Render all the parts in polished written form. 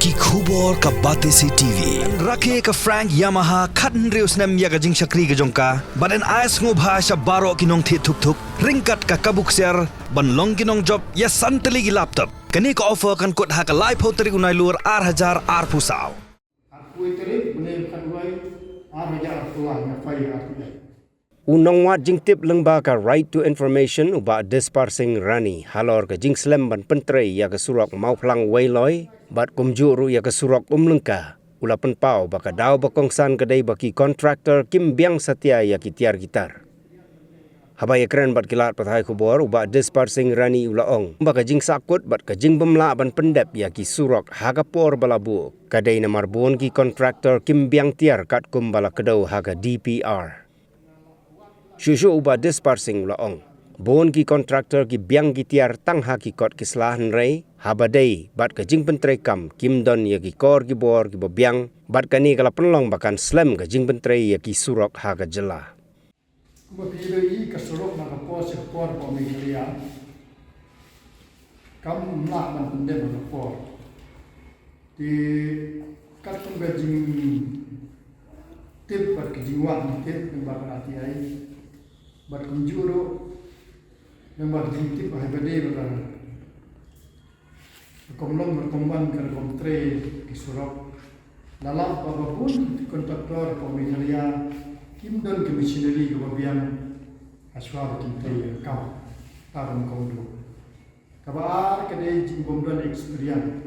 Ki khubor ka bate si TV. Rakhe ka Frank Yamaha khatn reus nem ya ka jing shakri ka jongka. Baden ais ngo bhasha baro kinong thi thuk thuk. Ringkat ka kabuk ser ban long kinong job ya santali ki laptop. Kani ka offer kan kot ha ka live hoteri unai lur 8000 ar pusau. Aku itu boleh kadai arja artulah ngafai artulah. Unang wat jing tip lengba ka right to information uba dispersing rani halor ka jing slem ban pentrei ya ka surok mau plang wailoi bat kumjuru ya ka surok umlengka ula penpau baka daw bakongsan kedai baki kontraktor Kim Biang Satya ya ki tiar gitar. Habai ekran bat kilat pathai khubor uba dispersing rani ulaong baka jing sakut bat ka jing bemla ban pendep ya ki surok hagapor balabu kadai namar bon ki kontraktor Kim Biang tiar kat kum bala kedau haga DPR. Shushu uba dispersing ulaong. Bon ki kontraktor ki biang ki tiar tang ha ki kot kislahan rei habadai bat ka jing pentrei kam Kim Don ya ki kor ki bor ki biang bat kani kala penlong bakan slem ka jing pentrei ya ki surok ha ka jela. Bapilai kasurok nakapor sekor pemikiran. Kamu nak mendem nakapor. Di katung gajing tip bat kejingwan tip nembak hati ai. Bat kunjuru nembak tip hai bade bat. Komlong berkembang ke kontre kisurok. Dalam apapun kontraktor pemikiran Kim Don ke machinery ke babian aswar kintai kau tarum kondo. Kabar kedai jimbom don experience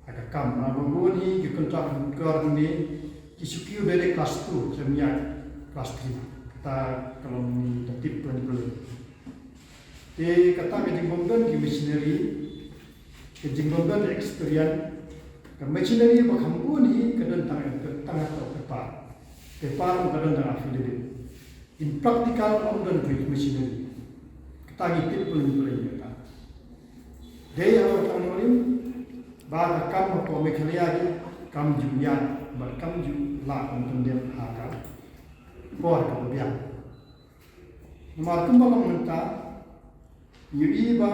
agak kam nabon ni ke kontraktor ni kisukiu dari kelas 2 semia kelas 3 kata kalau ni tertib pelan-pelan. Di kata ke jimbom don ke machinery ke jimbom don experience ke machinery bakhampu ni ke don tang atau kepar. Kepar bukan dengan affiliate. In practical, orang dan beri machinery. Kita ngitip pelin-pelin kita. Dia orang tangorim, bahagia kam apa mekaliagi, kam julian, berkam julah untuk dia harga. Bor kemudian. Nomor kembali minta, iba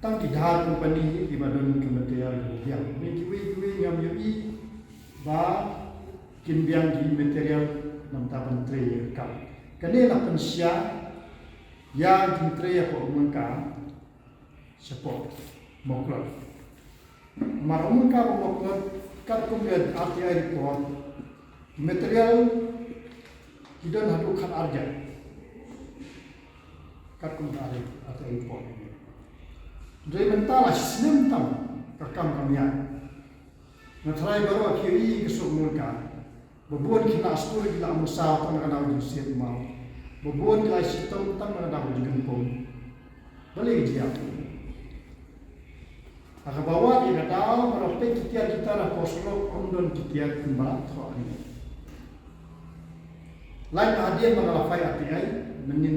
tang kidhar company ibadan kementerian kemudian. Ini kiwi ngam yui ba kimbiang di material namta pentri kam kanela pensia yang pentri apa umangka support moklot mar umangka moklot kat kumbian RTI report material tidak hadu kan arja kat kumbian RTI report jadi mentala sistem tam rekam kamian. Natrai baru kiri kesuk mulka, bebuan kena astur kita musa tang ada ujian mau, bebuan kita sitam tang ada ujian pun, balik dia. Agak bawa dia tahu berapa kita lah poslok ondon kita kembali thok ini. Lain hadiah mengalafai RTI, menin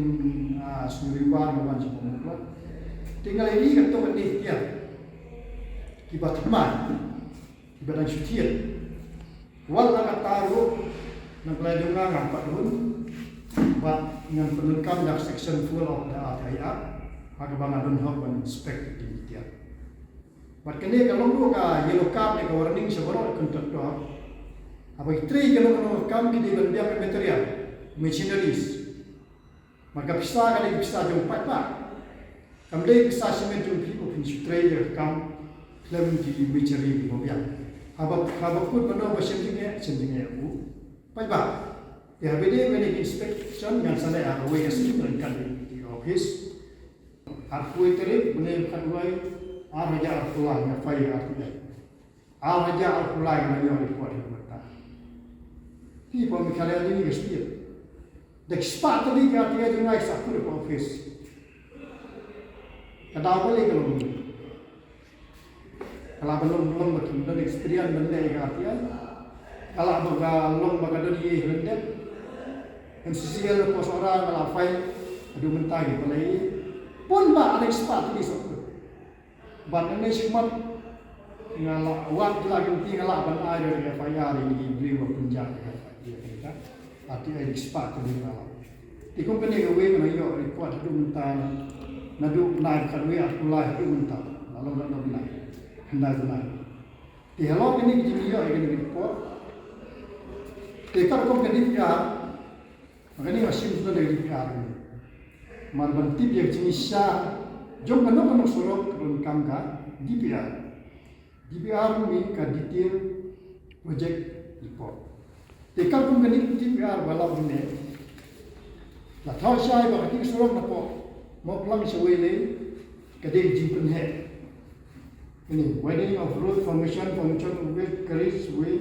suriwan mawan sepuluh. Tinggal ini kata ini dia, kibat teman. Ibadah syukur. Wala kataru nang kelajungan ngapa dun, bat dengan penelkam dak section full of the RTI, agak bangadun hok ban inspect di dia. Bat kene kalau lu ka yellow card ni ka warning seboro kontraktor. Apa itri kalau kam di ban dia material, machineries. Maka bisa kali bisa jumpa pak. Kamdai bisa semen jumpa pun sutraya kam klaim di machinery mobil. Habak pun benar bersendirian aku. Baik. Ya beda inspection yang sana aku yang sering di office. Aku itu boleh kadai arja artulah ngafai artulah. Arja artulah yang ada di kuat mereka. Ti pemikiran ini mesti. Dek spat tadi dia dengan aku di office. Kadang boleh kalau kalau belum betul experience benda yang artian kalau belum bagado di rendet MCCL pos orang kalau file adu mentah gitu lagi pun ba ada spat di situ ban ini cuma ngala waktu lagi tinggal ban ada di FIR ini beli penjara kita arti ada spat di ngala di company gawe na yo report adu mentah nadu naik kadwe aku lah adu mentah lalu Hendak. Di hello ini kita ini report. Tekar kom ke DPR. Makanya masih sudah dari DPR ini. Marban tip yang jenis jom kena sorok turun kamga DPR. DPR ini ke detail project report. Tekar kom ke DPR balap ini. Lah tahu saya bahawa kita sorok nak mau pelang sewele kedai jimpen he. Ini widening of road formation with Keris way.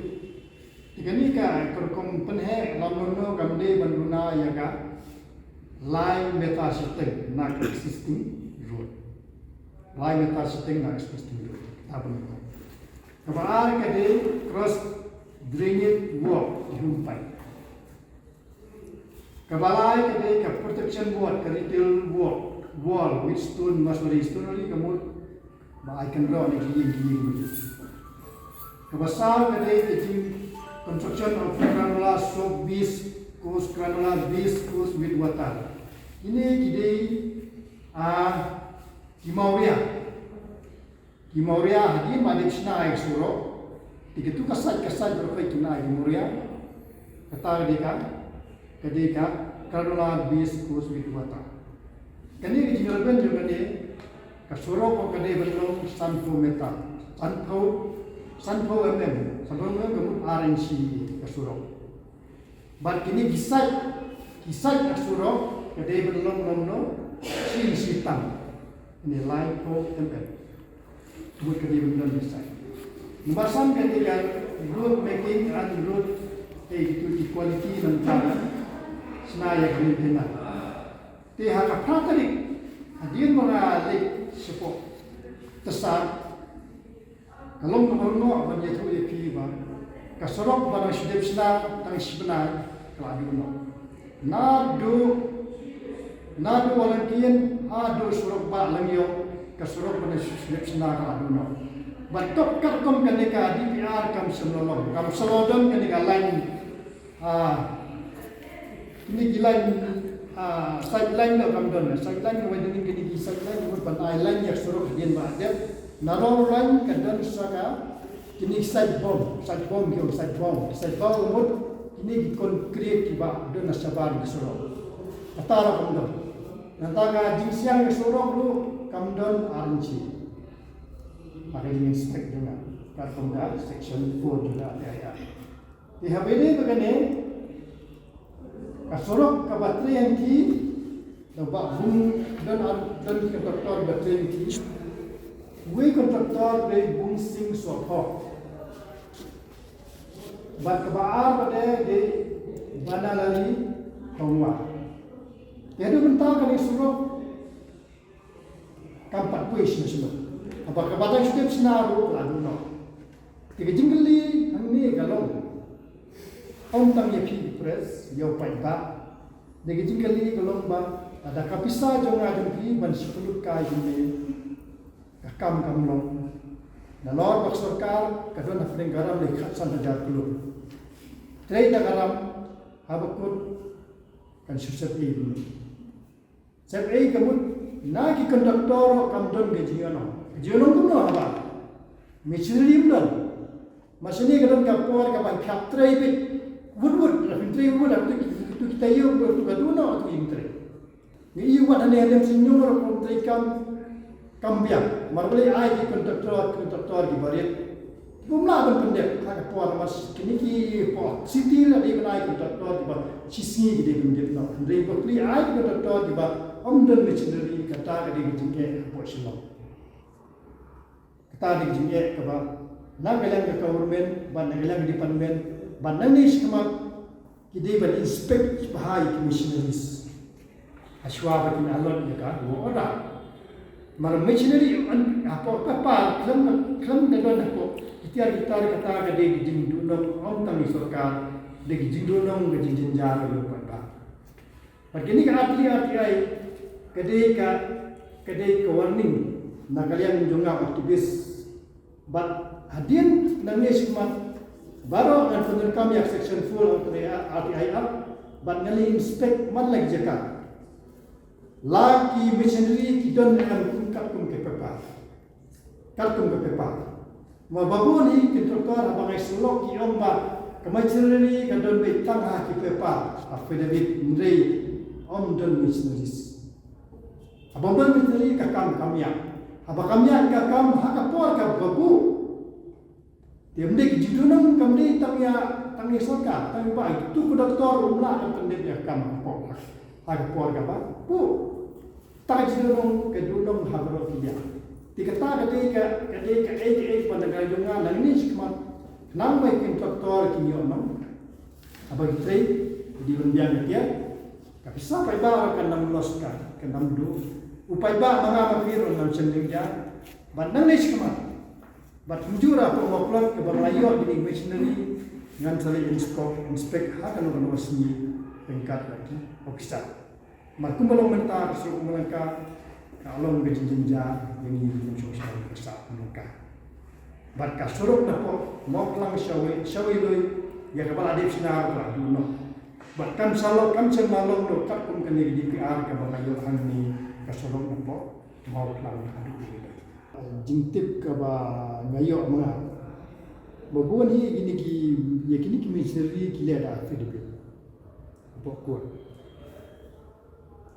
Tiga ni ka kerkom penhe lamono gamde banduna yaga line meta system nak existing road. Line meta system nak existing road. Apa ni? Kabar kedai cross drainage walk jumpai. Kabalai kedai ka protection wall, retail wall with stone masuri stone ni kamu I can draw ni gini. Kabasar kedai kecil construction of granular soap base course granular base course with water. Ini kedai Kimauria hadi madik sna ay suro. Tiga tu kasat berapa kena Kimauria. Kata kedai granular base course with water. Kini kecil ben juga ni. Kasuro ko kadai belum sanpo meta, sanpo kamu RNC kasuro. But kini kisah kasuro kadai belum sitam. Ini line ko tempat. Buat kadai belum kisah. Membahasan ketika road making and road itu equality dan cara senaya kemungkinan. Tiada kapatrik hadirin mengalih support tesar kalau menurut apa dia tu dia pilih bang kasorok barang sudah benar tang sebenar keladu nado volunteer ado surok ba langyo kasorok barang sudah benar keladu batok kerkom kenika DPR kam selodon kenika lain ini gila sideline na kamdon sideline na wajib kini sideline na pantai line yang suruh dia ada narrow line kadang saka kini side bomb umur kini konkret tiba don nasabar suruh atara kamdon nantaga jinsiang suruh lu kamdon RNC makanya inspect dengan kartonda section 4 juga ada di habene begini kasorok ka baterai ki dapat bung dan kontraktor baterai ki we kontraktor be bung sing sopo bat kabar pada de banalali tongwa jadi bentar kali suruh kampat kuis nasional apa kabar sudah senaru lalu no tiga jinggeli ini kalau Om tang yepi press yau paita degi jingkali gelomba ada kapisa jonga jongki ban sepuluh kai ini kam long na lor bak sarkar kadon afring garam le khatsan hajar kilo trei da garam habakut kan susat ini sep ei kamut na ki konduktor kam don ge jiono tu no haba michirim don masini kadon kapor ka ban khap trei bit wood rafintri wood tu kita yo tu kaduna tu intri ni iwa dan ada senyum orang kontri kambiang marbeli ai di kontraktor di barit bumla ban pendek ka puan mas kini ki po city la di banai kontraktor di ba sisi di pendek no ndri beli ai kontraktor di ba omdan machinery kata ka di jingke po silo kata di jingke ka ba na galang ka government ban galang department Banani semua kita ber inspect bahaya missionaries. Aswa batin alon ya kan, orang. Mar missionary apa kelam dalam apa kita kata kade jindunong orang tami sorkar, de jindunong de jinjar lu pada. Begini kan arti kade warning nagalian junga aktivis but hadin nangis semua baru akan penerkam yang section full RTIR but ngali inspect man lagi jaka lagi missionary kita dengan kum ke pepa Mababu ni kontraktor abangai selok ki omba kemacerani kadon betang ha ki pepa affidavit mrei on don missionaries. Abang missionary kakam kamya. Abakamya kakam hakapor ka babu. Tiamde ki judunam kamde tangi soka tangi ba itu kontraktor umla pendek ya kam hakapor ka ba. Bu. Tak judunam kedunam habro kiya. Dikata kadai pada junga dan ini cuma nama kontraktor kinyono abang trei di bendian dia tapi sampai bawa kan nam loska kan nam do upai ba manga mafiro nam cending dia bandang ni cuma bat hujura pemoklat ke balayo di missionary ngan sali inspect hakan no wasni pengkat lagi oksa makum belum mentar suruh melangkah kalau berjenjang yang ini sosial besar mereka. Berkat suruh dapat mau kelang syawi loy ya kepala adib sinar lah dulu. Bahkan salok kan semalong do kat kum kene di PR ke balayo ni kasolong dapat mau kelang adu ini. Jingtip ke ba ngayo mga. Babuan hi gini ki missionary ki ada Filipin. Pokok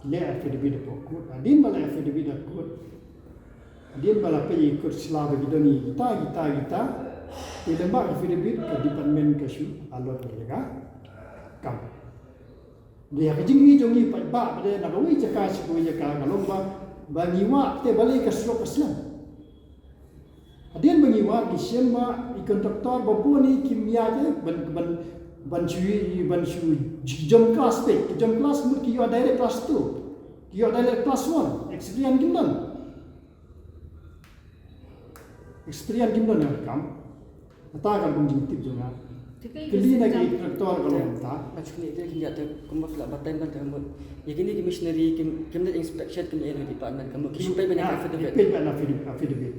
le affidavit pokut adin bala affidavit akut adin bala pe ikut selaba gidoni kita ilembak affidavit ke department kasu alot berlega kam dia kejingi jongi pat ba pada nak wi caka siku jaka kalomba bangiwa te balik ke slok aslam adin bangiwa di semba kontraktor babu ni kimia ke ban jom kelas pe jom kelas mut ki yo direct kelas 2 ki yo direct kelas 1 experience gimdan kam ata kan pun tip jonga keli na ki kontraktor kalau ta macam ni dia kinja tu kumba kelak batai kan kamu ya kini ki missionary kim inspection kim area department kamu ki supaya banyak affidavit affidavit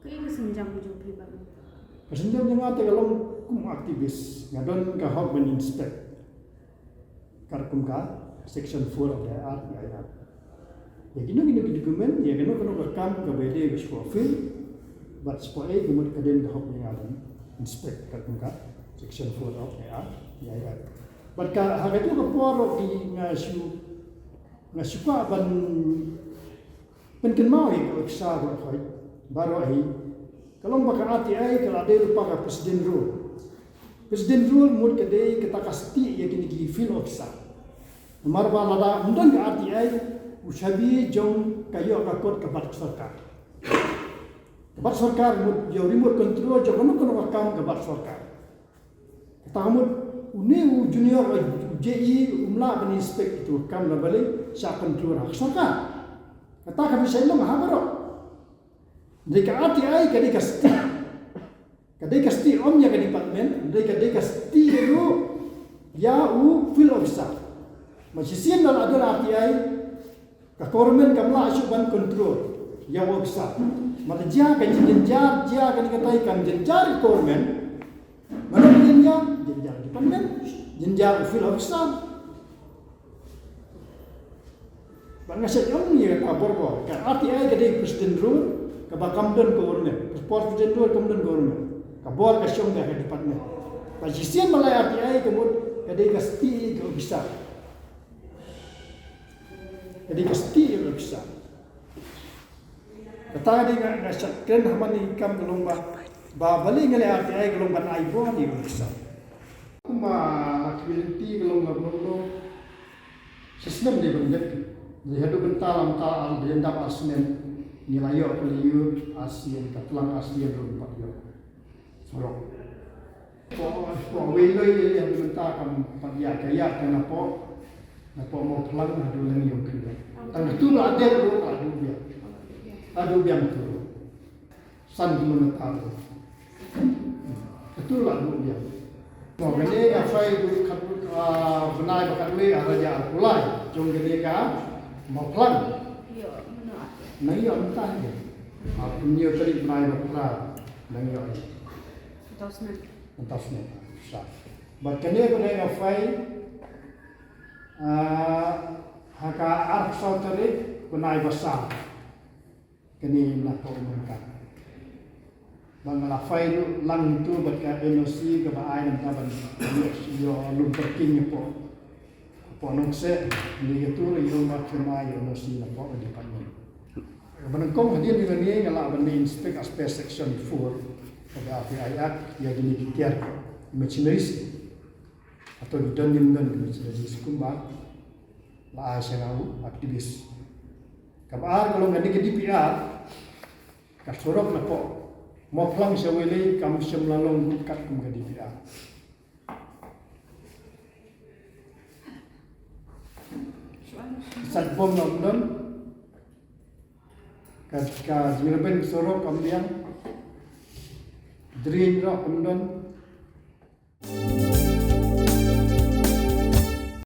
Kaya kesenjang jo pribadi. Kesenjang jangan kalau kum aktivis ngadon ka hok ben inspect karkum ka section 4 of the RTIR ya gini dokumen ya kena rekam ke BD ke profil but supaya kemudian kaden ka hok ngadon inspect karkum ka section 4 of the RTIR but ka haga tu ka poro di ngasuka ban penkenmau ya ka sa ko baru ahi kalau baka RTI kalau ada lupa ka presiden rule mud kedai kita kasti ya kini ki feel officer marba lada mundan ka RTI ushabi jong kayo ka kot ka bat sarkar mud yo remote control jo kono kam ka bat sarkar kita mud uni junior JI umla ben inspect itu kam la balik sa control hak sarkar kata ka bisa lo mahabaro Jika RTI kadai kasti omnya ke department, kadai kasti itu ya field officer. Masih sian dalam ada RTI, ke kormen kamla asupan kontrol, ya officer. Mata dia kan jenjar, dia kan katai kan jenjar kormen, mana jenjar department, jenjar field officer. Bangga sejauh ni kapor kan RTI kadai presiden rule. Kabakam dan government, sport general kemudian government, kabor kasyong dah ke department. Pasisian malay RTI kemudian kadai kasti ke bisa, kadai kasti ke bisa. Kata dia ngasak kren haman ikam gelomba, balik ngalai RTI gelomba aibo di bisa. Kuma aktiviti gelomba sistem dia benda, dia hadu bentalam taal dia dapat asmen. Nilai peliu ASEAN katulang ASEAN rumpat yo sorok po wei yang minta kam pagya kaya kana po mau pelang adu lang yo kira tang tu la ada ru adu biang tu san kilometer itu lah adu biang mo gane ga fai du khat benai bakat we araja kulai jong gane ga mau pelang नहीं अंता है आप पुण्य करी बनाए बकरा नहीं है अंतास में साफ बटने को नहीं अफाई हका आर्क साउथरे बनाए बसा कनी ना तो मनका Bangalafai lu lang tu berkat NOC ke baai dan taban yo lumper king po nong se ni itu yo makna yo NOC na po di department. Menengkong hadir di ni ngala bani inspect aspect section 4 pada API Act ya gini ditiar machineries atau dan machineries kumba la asangau aktivis. Kabar kalau ngadi ke DPR kasorok na po Moplang sa wili kam siyam lalong kat kum ka DPR. Sat bom nom don ka jirben sorok kam diang drin ro kam don